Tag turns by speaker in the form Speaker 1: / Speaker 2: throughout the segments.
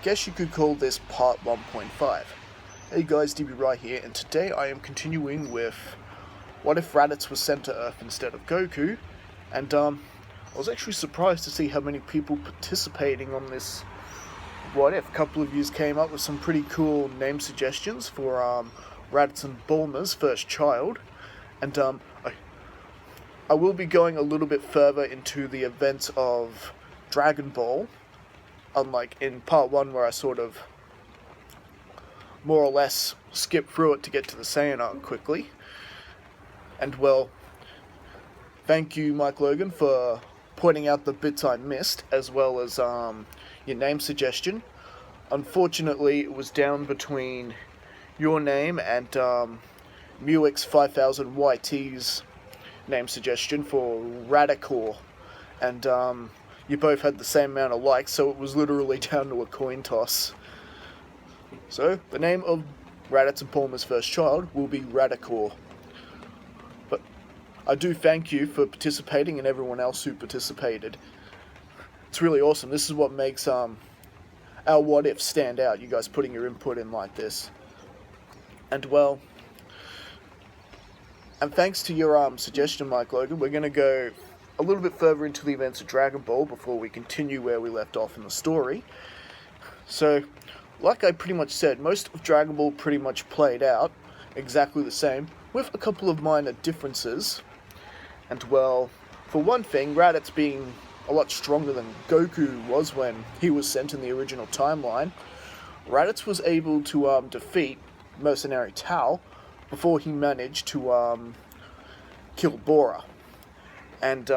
Speaker 1: guess you could call this part 1.5. Hey guys, DB right here, and today I am continuing with what if Raditz was sent to Earth instead of Goku, and I was actually surprised to see how many people participating on this what if. A couple of yous came up with some pretty cool name suggestions for Raditz and Bulma's first child, and I will be going a little bit further into the events of Dragon Ball, unlike in part 1 where I sort of more or less skip through it to get to the Saiyan arc quickly. And well, thank you Mike Logan for pointing out the bits I missed, as well as your name suggestion. Unfortunately, it was down between your name and Muix5000YT's name suggestion for Radicor, and you both had the same amount of likes, so it was literally down to a coin toss. So, the name of Raditz and Bulma's first child will be Radicor. But I do thank you for participating and everyone else who participated. It's really awesome. This is what makes our what if stand out, you guys putting your input in like this. And well, and thanks to your suggestion, Mike Logan, we're going to go a little bit further into the events of Dragon Ball before we continue where we left off in the story. So, like I pretty much said, most of Dragon Ball pretty much played out exactly the same, with a couple of minor differences. And well, for one thing, Raditz being a lot stronger than Goku was when he was sent in the original timeline, Raditz was able to defeat Mercenary Tao before he managed to kill Bora. And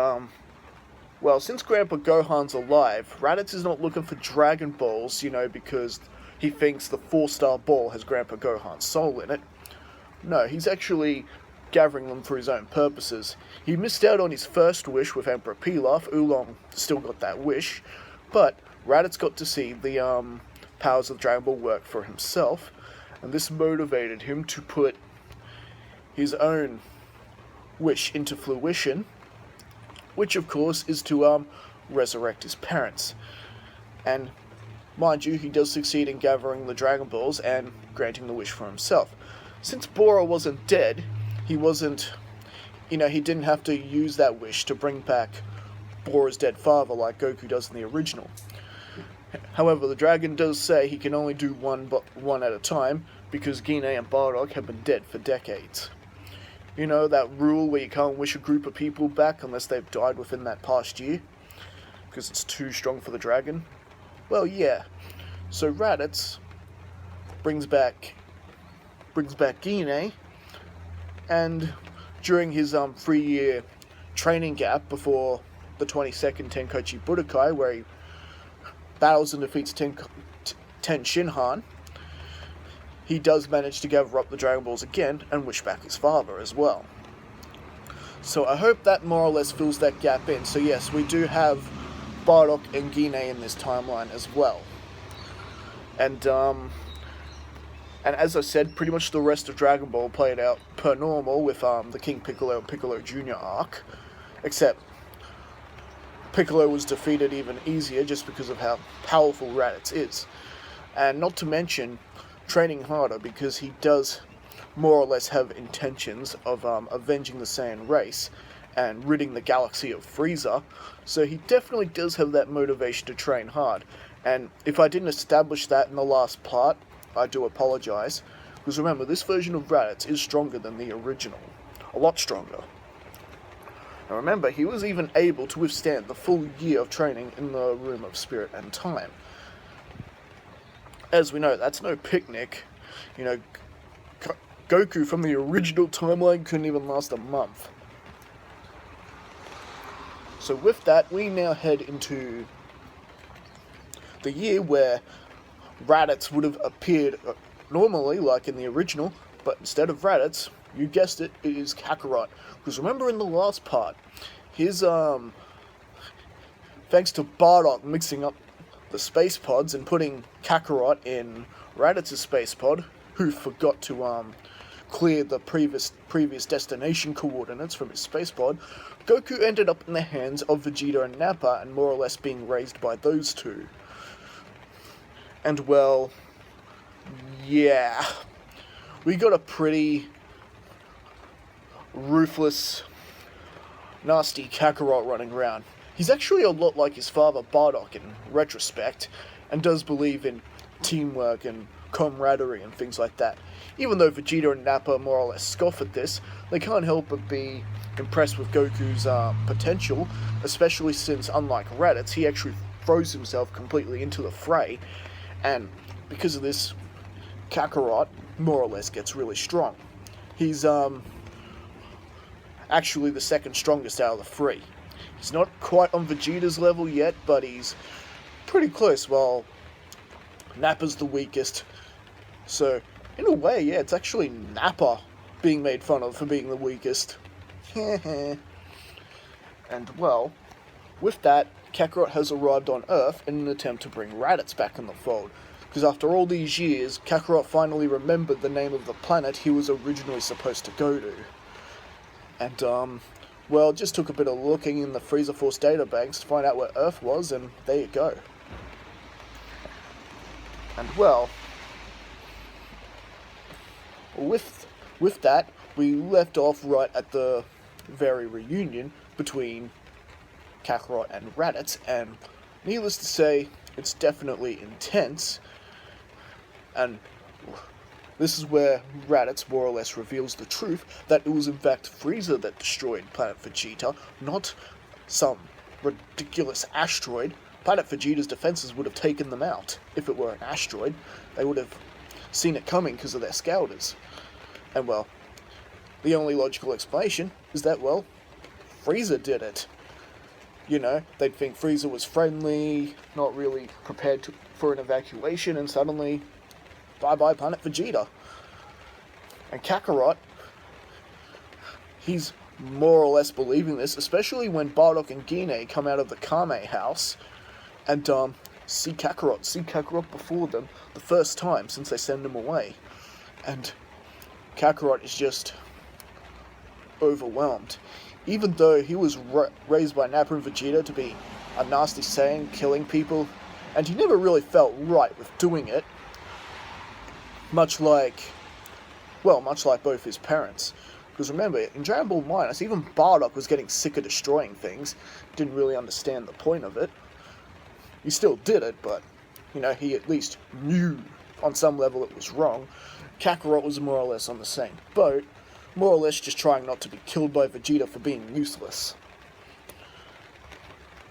Speaker 1: well, since Grandpa Gohan's alive, Raditz is not looking for Dragon Balls, because he thinks the 4-star ball has Grandpa Gohan's soul in it. No, he's actually gathering them for his own purposes. He missed out on his first wish with Emperor Pilaf. Oolong still got that wish, but Raditz got to see the powers of Dragon Ball work for himself, and this motivated him to put his own wish into fruition, which of course is to resurrect his parents. And mind you, he does succeed in gathering the Dragon Balls and granting the wish for himself. Since Bora wasn't dead, he didn't have to use that wish to bring back Bora's dead father like Goku does in the original. However, the dragon does say he can only do one at a time, because Gine and Bardock have been dead for decades. You know, that rule where you can't wish a group of people back unless they've died within that past year, because it's too strong for the dragon? Well, yeah. So Raditz brings back Gine, and during his 3-year training gap before the 22nd Tenkaichi Budokai, where he battles and defeats Ten Shinhan, he does manage to gather up the Dragon Balls again and wish back his father as well. So I hope that more or less fills that gap in. So yes, we do have Bardock and Gine in this timeline as well. And as I said, pretty much the rest of Dragon Ball played out per normal with the King Piccolo and Piccolo Jr. arc, except Piccolo was defeated even easier just because of how powerful Raditz is. And not to mention training harder, because he does more or less have intentions of avenging the Saiyan race and ridding the galaxy of Frieza, so he definitely does have that motivation to train hard. And if I didn't establish that in the last part, I do apologize, because remember, this version of Raditz is stronger than the original. A lot stronger. Now remember, he was even able to withstand the full year of training in the Room of Spirit and Time. As we know, that's no picnic. Goku from the original timeline couldn't even last a month. So with that, we now head into the year where Raditz would have appeared normally, like in the original, but instead of Raditz, you guessed it, it is Kakarot. Because remember in the last part, his, thanks to Bardock mixing up the space pods and putting Kakarot in Raditz's space pod, who forgot to clear the previous destination coordinates from his space pod, Goku ended up in the hands of Vegeta and Nappa and more or less being raised by those two. And well, yeah, we got a pretty ruthless, nasty Kakarot running around. He's actually a lot like his father Bardock in retrospect, and does believe in teamwork and camaraderie and things like that. Even though Vegeta and Nappa more or less scoff at this, they can't help but be impressed with Goku's potential, especially since, unlike Raditz, he actually throws himself completely into the fray, and because of this, Kakarot more or less gets really strong. He's actually the second strongest out of the three. He's not quite on Vegeta's level yet, but he's pretty close, while Nappa's the weakest. So, in a way, yeah, it's actually Nappa being made fun of for being the weakest. And, well, with that, Kakarot has arrived on Earth in an attempt to bring Raditz back in the fold. Because after all these years, Kakarot finally remembered the name of the planet he was originally supposed to go to. And, well, just took a bit of looking in the Frieza Force databanks to find out where Earth was, and there you go. And, well, with that, we left off right at the very reunion between Kakarot and Raditz, and needless to say, it's definitely intense, and this is where Raditz more or less reveals the truth that it was in fact Frieza that destroyed Planet Vegeta, not some ridiculous asteroid. Planet Vegeta's defenses would have taken them out. If it were an asteroid, they would have seen it coming because of their scouters. And well, the only logical explanation is that, well, Frieza did it. You know, they'd think Frieza was friendly, not really prepared for an evacuation, and suddenly, bye-bye Planet Vegeta. And Kakarot, he's more or less believing this, especially when Bardock and Gine come out of the Kame house and see Kakarot before them the first time since they send him away. And Kakarot is just overwhelmed. Even though he was raised by Nappa and Vegeta to be a nasty Saiyan, killing people, and he never really felt right with doing it, much like both his parents. Because remember, in Dragon Ball Minus, even Bardock was getting sick of destroying things, didn't really understand the point of it. He still did it, but, you know, he at least knew on some level it was wrong. Kakarot was more or less on the same boat, more or less just trying not to be killed by Vegeta for being useless.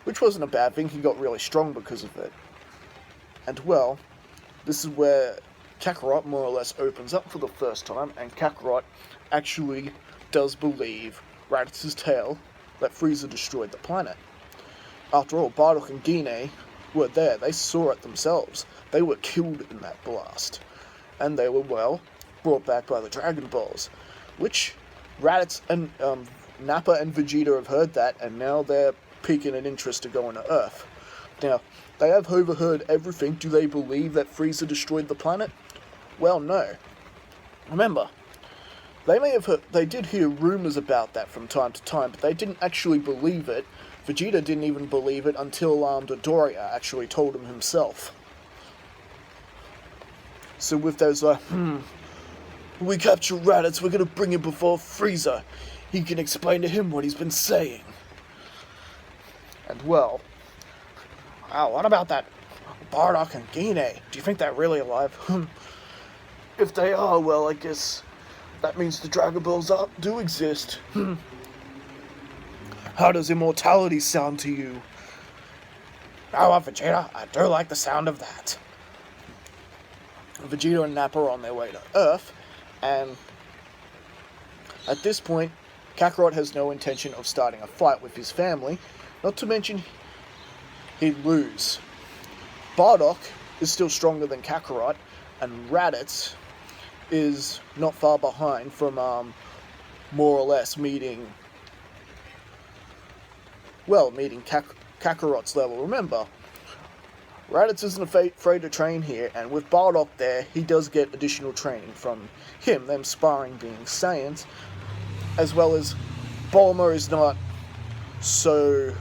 Speaker 1: Which wasn't a bad thing, he got really strong because of it. And well, this is where Kakarot more or less opens up for the first time, and Kakarot actually does believe Raditz's tale that Frieza destroyed the planet. After all, Bardock and Gine were there, they saw it themselves. They were killed in that blast. And they were, well, brought back by the Dragon Balls. Which Raditz and Nappa and Vegeta have heard that, and now they're piquing an interest to go into Earth. Now, they have overheard everything. Do they believe that Frieza destroyed the planet? Well, no. Remember, they did hear rumors about that from time to time, but they didn't actually believe it. Vegeta didn't even believe it until Dodoria actually told him himself. So with those, we capture Raditz, we're gonna bring him before Frieza. He can explain to him what he's been saying. And well, what about that Bardock and Gine? Do you think they're really alive? If they are, well, I guess that means the Dragon Balls do exist. How does immortality sound to you? Oh, Vegeta, I do like the sound of that. Vegeta and Nappa are on their way to Earth, and at this point, Kakarot has no intention of starting a fight with his family, not to mention he'd lose. Bardock is still stronger than Kakarot, and Raditz is not far behind from, more or less meeting Kakarot's level. Remember, Raditz isn't afraid to train here, and with Bardock there, he does get additional training from him, them sparring being Saiyans, as well as Bulma is not so,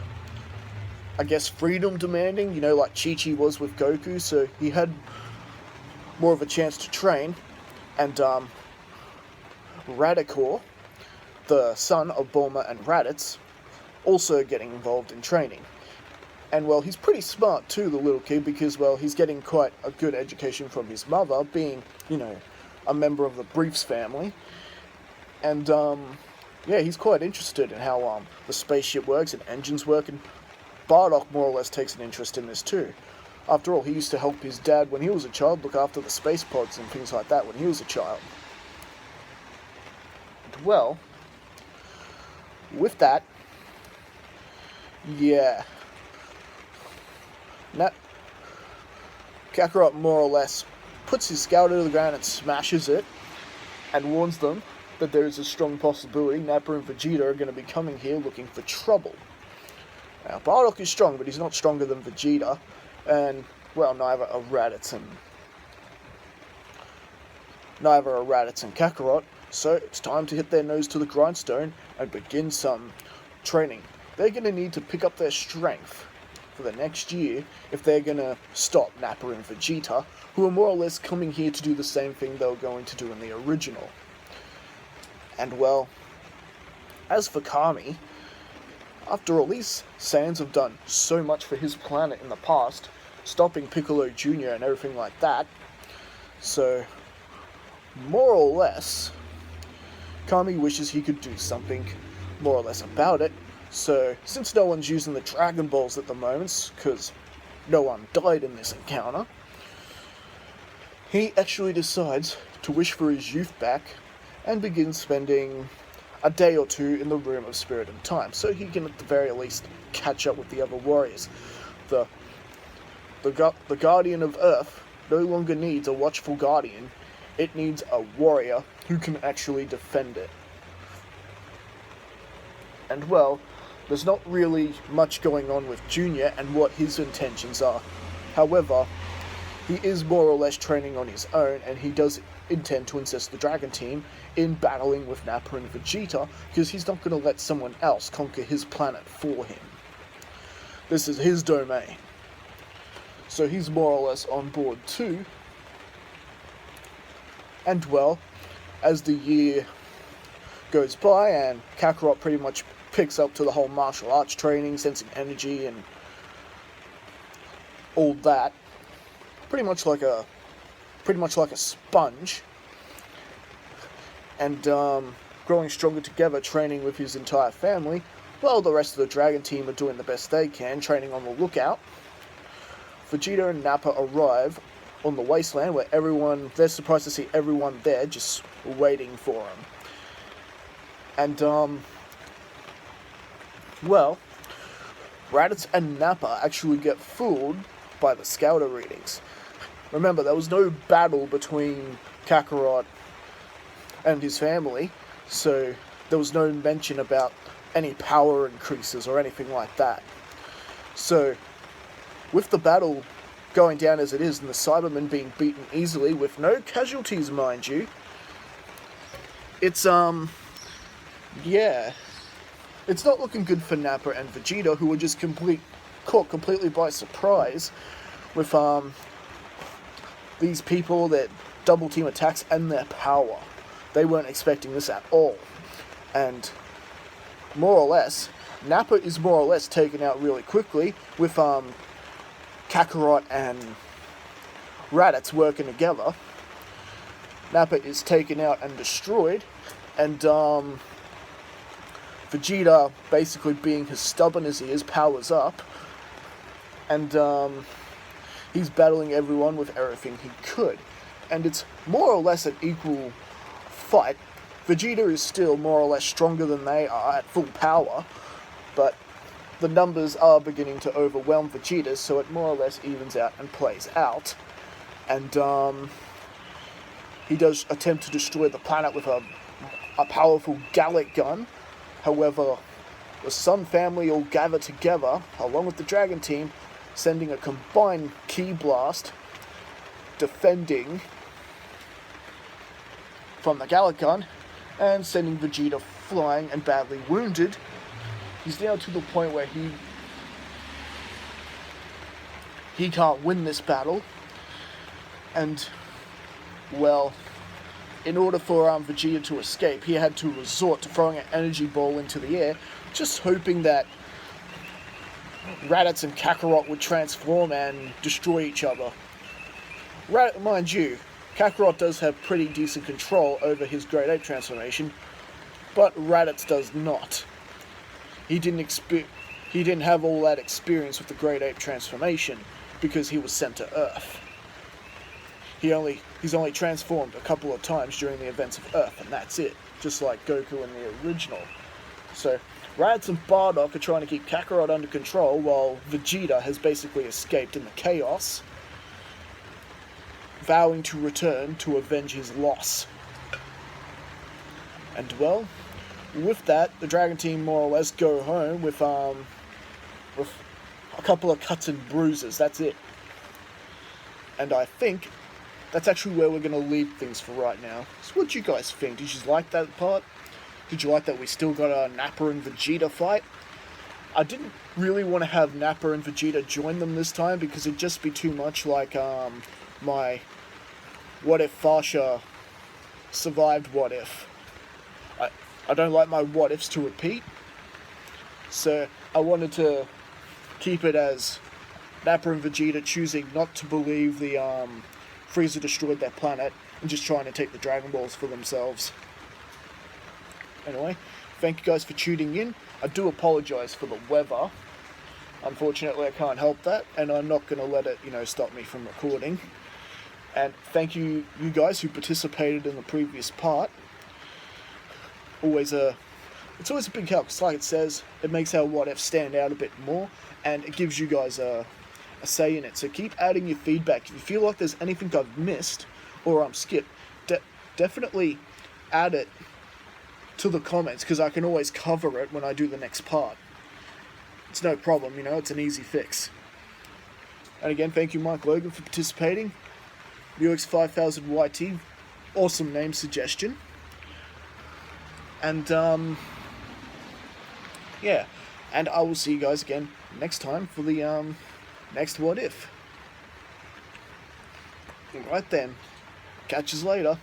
Speaker 1: I guess, freedom demanding, you know, like Chi-Chi was with Goku, so he had more of a chance to train, and Radicor, the son of Bulma and Raditz, also getting involved in training. And, well, he's pretty smart too, the little kid, because, well, he's getting quite a good education from his mother, being, a member of the Briefs family. And, yeah, he's quite interested in how, the spaceship works and engines work, and Bardock more or less takes an interest in this too. After all, he used to help his dad when he was a child look after the space pods and things like that when he was a child. And, well, with that, yeah, Kakarot more or less puts his scouter to the ground and smashes it, and warns them that there is a strong possibility Nappa and Vegeta are going to be coming here looking for trouble. Now, Bardock is strong, but he's not stronger than Vegeta, and, well, neither are Raditz and Kakarot, so it's time to hit their nose to the grindstone and begin some training. They're going to need to pick up their strength for the next year if they're going to stop Nappa and Vegeta, who are more or less coming here to do the same thing they were going to do in the original. And, well, as for Kami, after all, these Saiyans have done so much for his planet in the past, stopping Piccolo Jr. and everything like that, so, more or less, Kami wishes he could do something more or less about it. So, since no one's using the Dragon Balls at the moment, because no one died in this encounter, he actually decides to wish for his youth back and begins spending a day or two in the Room of Spirit and Time, so he can at the very least catch up with the other warriors. The Guardian of Earth no longer needs a watchful guardian, it needs a warrior who can actually defend it. And, well, there's not really much going on with Junior and what his intentions are. However, he is more or less training on his own, and he does intend to assist the Dragon Team in battling with Nappa and Vegeta, because he's not going to let someone else conquer his planet for him. This is his domain. So he's more or less on board too. And, well, as the year goes by and Kakarot pretty much picks up to the whole martial arts training, sensing energy and all that, pretty much like a sponge, and growing stronger together, training with his entire family, while the rest of the Dragon Team are doing the best they can, training on the lookout. Vegeta and Nappa arrive on the wasteland where they're surprised to see everyone there just waiting for them. And, well, Raditz and Nappa actually get fooled by the scouter readings. Remember, there was no battle between Kakarot and his family, so there was no mention about any power increases or anything like that. So, with the battle going down as it is, and the Cybermen being beaten easily with no casualties, mind you, it's, yeah, it's not looking good for Nappa and Vegeta, who were just caught completely by surprise with, these people, their double team attacks, and their power. They weren't expecting this at all. And, more or less, Nappa is more or less taken out really quickly, with, Kakarot and Raditz working together. Nappa is taken out and destroyed, and, Vegeta, basically being as stubborn as he is, powers up, and, he's battling everyone with everything he could. And it's more or less an equal fight. Vegeta is still more or less stronger than they are at full power, but the numbers are beginning to overwhelm Vegeta, so it more or less evens out and plays out. And, he does attempt to destroy the planet with a powerful Gallic gun. However, the Sun family all gather together, along with the Dragon Team, sending a combined Ki Blast, defending from the Gallic gun, and sending Vegeta flying and badly wounded. He's now to the point where he can't win this battle, and well, in order for Vegeta to escape, he had to resort to throwing an energy ball into the air, just hoping that Raditz and Kakarot would transform and destroy each other. Mind you, Kakarot does have pretty decent control over his Great Ape transformation, but Raditz does not. He didn't have all that experience with the Great Ape transformation because he was sent to Earth. He's only transformed a couple of times during the events of Earth, and that's it, just like Goku in the original. So, Raditz and Bardock are trying to keep Kakarot under control, while Vegeta has basically escaped in the chaos, vowing to return to avenge his loss. And well, with that, the Dragon Team more or less go home with a couple of cuts and bruises. That's it. And I think that's actually where we're going to leave things for right now. So what do you guys think? Did you like that part? Did you like that we still got a Nappa and Vegeta fight? I didn't really want to have Nappa and Vegeta join them this time because it'd just be too much like my What If Fasha survived What If. I don't like my what ifs to repeat, so I wanted to keep it as Nappa and Vegeta choosing not to believe the Frieza destroyed their planet and just trying to take the Dragon Balls for themselves. Anyway, thank you guys for tuning in. I do apologise for the weather. Unfortunately, I can't help that, and I'm not going to let it, stop me from recording. And thank you guys who participated in the previous part. It's always a big help, because like it says, it makes our what if stand out a bit more, and it gives you guys a say in it. So keep adding your feedback. If you feel like there's anything I've missed or skipped, definitely add it to the comments, because I can always cover it when I do the next part. It's no problem, it's an easy fix. And again, thank you Mike Logan for participating. UX5000YT, awesome name suggestion. And yeah, and I will see you guys again next time for the next What If. Alright then, catch us later.